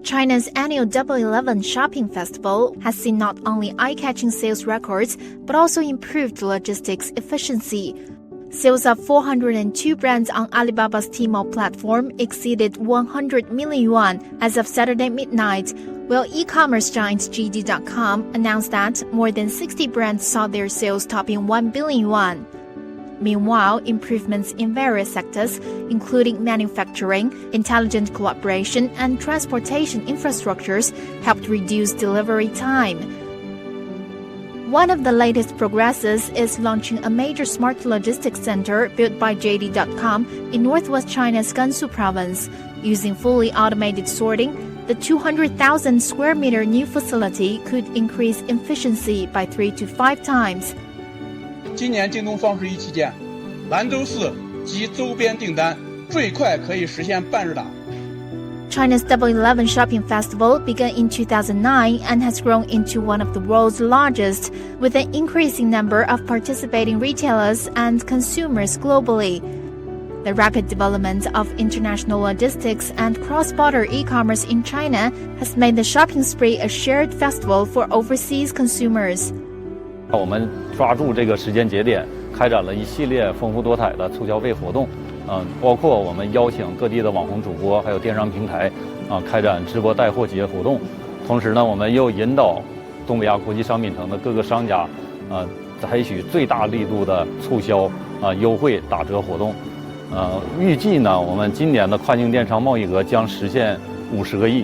China's annual Double 11 shopping festival has seen not only eye-catching sales records, but also improved logistics efficiency. Sales of 402 brands on Alibaba's Tmall platform exceeded 100 million yuan as of Saturday midnight, while e-commerce giant JD.com announced that more than 60 brands saw their sales topping 1 billion yuan. Meanwhile, improvements in various sectors, including manufacturing, intelligent cooperation, and transportation infrastructures, helped reduce delivery time. One of the latest progresses is launching a major smart logistics center built by JD.com in northwest China's Gansu province. Using fully automated sorting, the 200,000 square meter new facility could increase efficiency by 3 to 5 times. 今年京东双十一期间，兰州市及周边订单最快可以实现半日达。China's Double 11 shopping festival began in 2009 and has grown into one of the world's largest, with an increasing number of participating retailers and consumers globally. The rapid development of international logistics and cross-border e-commerce in China has made the shopping spree a shared festival for overseas consumers. 我们抓住这个时间节点，开展了一系列丰富多彩的促消费活动，包括我们邀请各地的网红主播，还有电商平台，开展直播带货节活动。同时呢，我们又引导东北亚国际商品城的各个商家，采取最大力度的促销、优惠打折活动。预计呢，我们今年的跨境电商贸易额将实现50个亿。